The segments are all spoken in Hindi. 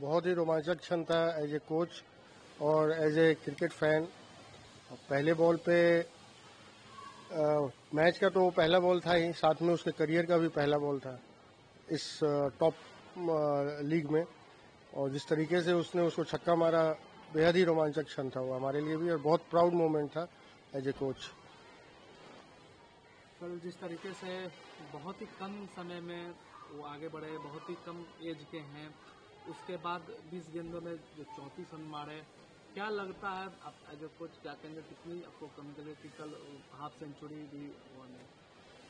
बहुत ही रोमांचक क्षण था एज ए कोच और एज ए क्रिकेट फैन। पहले बॉल पे मैच का तो पहला बॉल था ही, साथ में उसके करियर का भी पहला बॉल था इस टॉप लीग में। और जिस तरीके से उसने उसको छक्का मारा, बेहद ही रोमांचक क्षण था वो हमारे लिए भी, और बहुत प्राउड मोमेंट था एज ए कोच। कल जिस तरीके से बहुत ही कम समय में वो आगे बढ़े, बहुत ही कम एज के हैं, उसके बाद 20 गेंदों में जो 34 रन मारे, क्या लगता है आप एज ए कोच क्या कहेंगे, कितनी आपको कमी लगे कि कल हाफ सेंचुरी भी हुआ नहीं?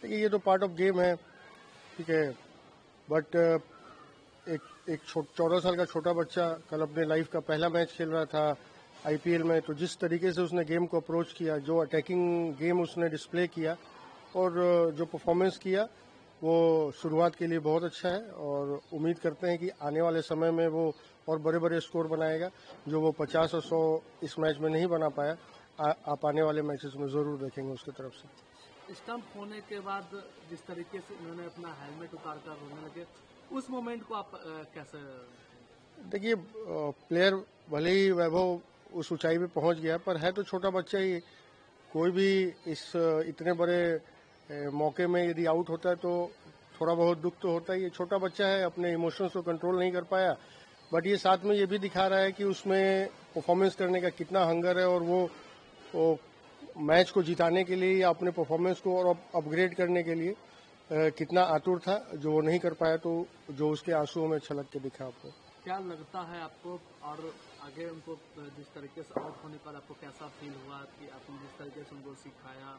देखिए, ये तो पार्ट ऑफ गेम है, ठीक है, बट एक एक 14 साल का छोटा बच्चा कल अपने लाइफ का पहला मैच खेल रहा था आईपीएल में, तो जिस तरीके से उसने गेम को अप्रोच किया, जो अटैकिंग गेम उसने डिस्प्ले किया और जो परफॉर्मेंस किया, वो शुरुआत के लिए बहुत अच्छा है। और उम्मीद करते हैं कि आने वाले समय में वो और बड़े बड़े स्कोर बनाएगा, जो वो 50 और 100 इस मैच में नहीं बना पाया। आप आने वाले मैचेस में ज़रूर देखेंगे उसकी तरफ से। स्टंप होने के बाद जिस तरीके से उन्होंने अपना हेलमेट उतार कर रोने लगे, उस मोमेंट को आप कैसे? देखिए, प्लेयर भले ही वैभव उस ऊंचाई पे पहुंच गया, पर है तो छोटा बच्चा ही। कोई भी इस इतने बड़े मौके में यदि आउट होता है तो थोड़ा बहुत दुख तो होता ही है। छोटा बच्चा है, अपने इमोशंस को कंट्रोल नहीं कर पाया, बट ये साथ में ये भी दिखा रहा है कि उसमें परफॉर्मेंस करने का कितना हंगर है, और वो मैच को जिताने के लिए या अपने परफॉर्मेंस को और अपग्रेड करने के लिए कितना आतुर था, जो वो नहीं कर पाया, तो जो उसके आंसुओं में छलक के दिखा आपको। क्या लगता है आपको, और आगे उनको जिस तरीके से आउट होने पर आपको कैसा फील हुआ कि आपने जिस तरीके से उनको सिखाया,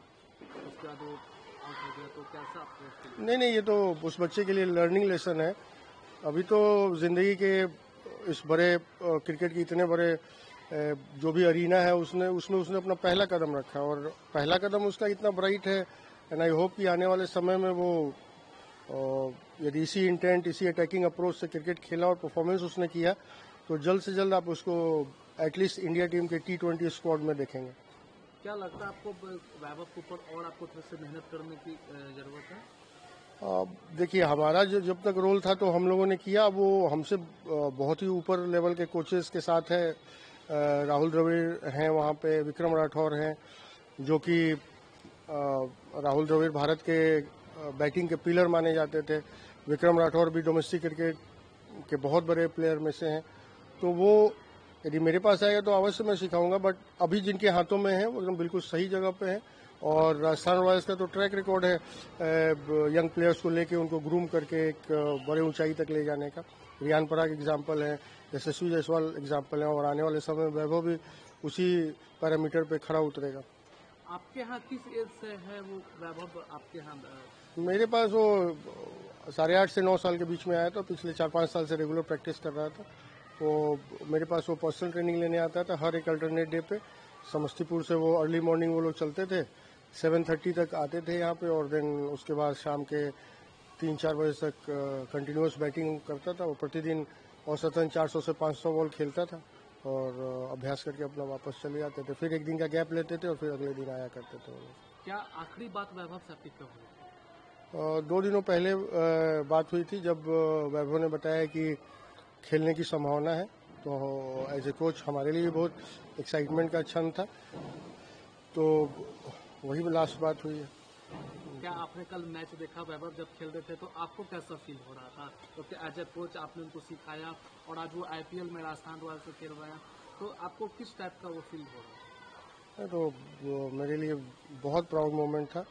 उसके बाद वो आउट हो गया, तो कैसा आपको फील? नहीं नहीं, ये तो उस बच्चे के लिए लर्निंग लेसन है। अभी तो जिंदगी के इस बड़े क्रिकेट के इतने बड़े जो भी अरीना है, उसमें उसने अपना पहला कदम रखा, और पहला कदम उसका इतना ब्राइट है। एंड आई होप कि आने वाले समय में वो यदि इसी इंटेंट, इसी अटैकिंग अप्रोच से क्रिकेट खेला और परफॉर्मेंस उसने किया, तो जल्द से जल्द आप उसको एटलीस्ट इंडिया टीम के T20 स्क्वाड में देखेंगे। क्या लगता है आपको वैभव के ऊपर और आपको थोड़ी सी मेहनत करने की जरूरत है? देखिए, हमारा जो जब तक रोल था तो हम लोगों ने किया, वो हमसे बहुत ही ऊपर लेवल के कोचेस के साथ है। राहुल द्रविड़ हैं वहाँ पे, विक्रम राठौर हैं, जो कि राहुल द्रविड़ भारत के बैटिंग के पिलर माने जाते थे। विक्रम राठौर भी डोमेस्टिक क्रिकेट के बहुत बड़े प्लेयर में से हैं। तो वो यदि मेरे पास आएगा तो अवश्य मैं सिखाऊंगा, बट अभी जिनके हाथों में है वो एकदम बिल्कुल सही जगह पे है। और राजस्थान रॉयल्स का तो ट्रैक रिकॉर्ड है यंग प्लेयर्स को लेके उनको ग्रूम करके एक बड़े ऊंचाई तक ले जाने का। रियान पराग एग्जाम्पल है, यशस्वी जायसवाल एग्जाम्पल है, और आने वाले समय में वैभव भी उसी पैरामीटर पे खड़ा उतरेगा। आपके यहाँ किस एज से है वो वैभव आपके यहाँ? मेरे पास वो 8.5 से 9 साल के बीच में आया था। पिछले 4-5 साल से रेगुलर प्रैक्टिस कर रहा था। वो मेरे पास वो पर्सनल ट्रेनिंग लेने आता था हर एक अल्टरनेट डे पे। समस्तीपुर से वो अर्ली मॉर्निंग वो लोग चलते थे, 7:30 तक आते थे यहाँ पे, और देन उसके बाद शाम के 3-4 बजे तक कंटिन्यूस बैटिंग करता था। वो प्रतिदिन औसतन 400 से 500 बॉल खेलता था, और अभ्यास करके अपना वापस चले जाते थे। फिर एक दिन का गैप लेते थे और फिर अगले दिन आया करते थे वो लोग। क्या आखिरी बात वैभव से आपकी कब हुई? 2 दिनों पहले बात हुई थी, जब वैभव ने बताया कि खेलने की संभावना है। तो एज ए कोच हमारे लिए बहुत एक्साइटमेंट का क्षण था, तो वही लास्ट बात हुई है। क्या आपने कल मैच देखा, वैभव जब खेल रहे थे तो आपको कैसा फील हो रहा था? क्योंकि एज ए कोच आपने उनको सिखाया और आज वो आईपीएल में राजस्थान रॉयल्स से खेल रहे हैं, तो आपको किस टाइप का वो फील हो रहा है? तो वो मेरे लिए बहुत प्राउड मोमेंट था,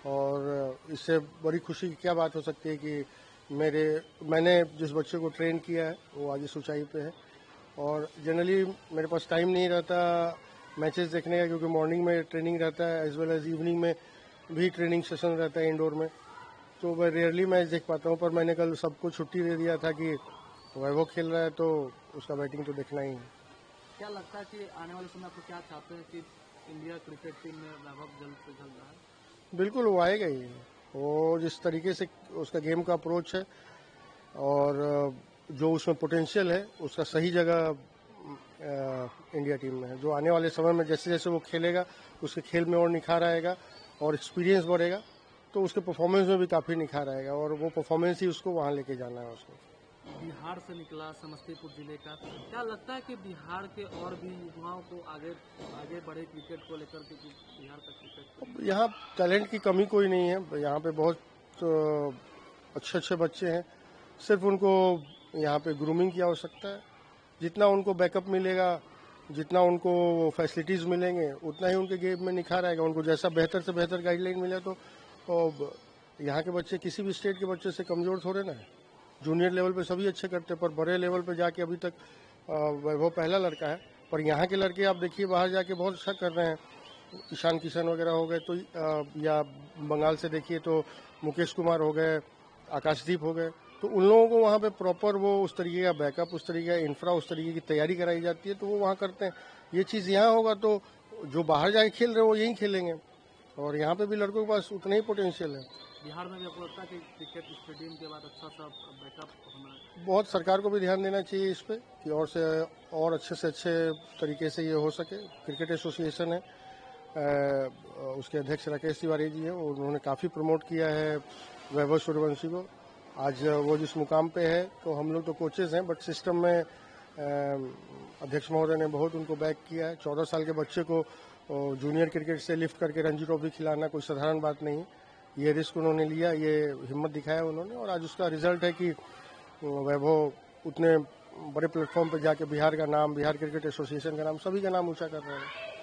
और इससे बड़ी खुशी की क्या बात हो सकती है कि मैंने जिस बच्चे को ट्रेन किया है वो आज इस ऊंचाई पे है। और जनरली मेरे पास टाइम नहीं रहता मैचेस देखने का, क्योंकि मॉर्निंग में ट्रेनिंग रहता है एज वेल एज इवनिंग में भी ट्रेनिंग सेशन रहता है इंडोर में। तो मैं रेयरली मैच देख पाता हूँ, पर मैंने कल सबको छुट्टी दे दिया था कि वैभव खेल रहा है तो उसका बैटिंग तो देखना ही है। क्या लगता है कि आने वाले समय आपको क्या चाहते हैं कि इंडिया क्रिकेट टीम में वैभव जल्द से जल्द आए? बिल्कुल वो आएगा ही। वो जिस तरीके से उसका गेम का अप्रोच है, और जो उसमें पोटेंशियल है, उसका सही जगह इंडिया टीम में है। जो आने वाले समय में जैसे जैसे वो खेलेगा, उसके खेल में और निखार आएगा और एक्सपीरियंस बढ़ेगा, तो उसके परफॉर्मेंस में भी काफ़ी निखार आएगा, और वो परफॉर्मेंस ही उसको वहाँ लेके जाना है उसको। बिहार से निकला, समस्तीपुर जिले का। क्या लगता है कि बिहार के और भी युवाओं को आगे आगे बढ़े क्रिकेट को लेकर के, कि बिहार का क्रिकेट? यहाँ टैलेंट की कमी कोई नहीं है, यहाँ पे बहुत अच्छे अच्छे बच्चे हैं, सिर्फ उनको यहाँ पे ग्रूमिंग की आवश्यकता है। जितना उनको बैकअप मिलेगा, जितना उनको फैसिलिटीज़ मिलेंगे, उतना ही उनके गेम में निखार आएगा। उनको जैसा बेहतर से बेहतर गाइडलाइन मिले तो यहाँ के बच्चे किसी भी स्टेट के बच्चे से कमज़ोर थोड़े ना है। जूनियर लेवल पे सभी अच्छे करते हैं, पर बड़े लेवल पे जाके अभी तक वैभव पहला लड़का है। पर यहाँ के लड़के आप देखिए बाहर जाके बहुत अच्छा कर रहे हैं। ईशान किशन वगैरह हो गए तो या बंगाल से देखिए तो मुकेश कुमार हो गए, आकाशदीप हो गए, तो उन लोगों को वहाँ पे प्रॉपर वो उस तरीके का बैकअप, उस तरीके का इंफ्रा, उस तरीके की तैयारी कराई जाती है, तो वो वहाँ करते हैं। ये चीज़ यहाँ होगा तो जो बाहर जाके खेल रहे हैं वो यहीं खेलेंगे, और यहाँ पे भी लड़कों के पास उतना ही पोटेंशियल है। बिहार में भी आपको लगता है कि क्रिकेट स्टेडियम के बाद अच्छा सा बैकअप होना? बहुत सरकार को भी ध्यान देना चाहिए इस पे कि और से और अच्छे से अच्छे तरीके से ये हो सके। क्रिकेट एसोसिएशन है, उसके अध्यक्ष राकेश तिवारी जी हैं, उन्होंने काफ़ी प्रमोट किया है वैभव सूर्यवंशी को। आज वो जिस मुकाम पे है, तो हम लोग तो कोचेज हैं, बट सिस्टम में अध्यक्ष महोदय ने बहुत उनको बैक किया है। 14 साल के बच्चे को जूनियर क्रिकेट से लिफ्ट करके रणजी ट्रॉफी खिलाना कोई साधारण बात नहीं है। ये रिस्क उन्होंने लिया, ये हिम्मत दिखाया उन्होंने, और आज उसका रिजल्ट है कि वैभव उतने बड़े प्लेटफॉर्म पर जाके बिहार का नाम, बिहार क्रिकेट एसोसिएशन का नाम, सभी का नाम ऊंचा कर रहे हैं।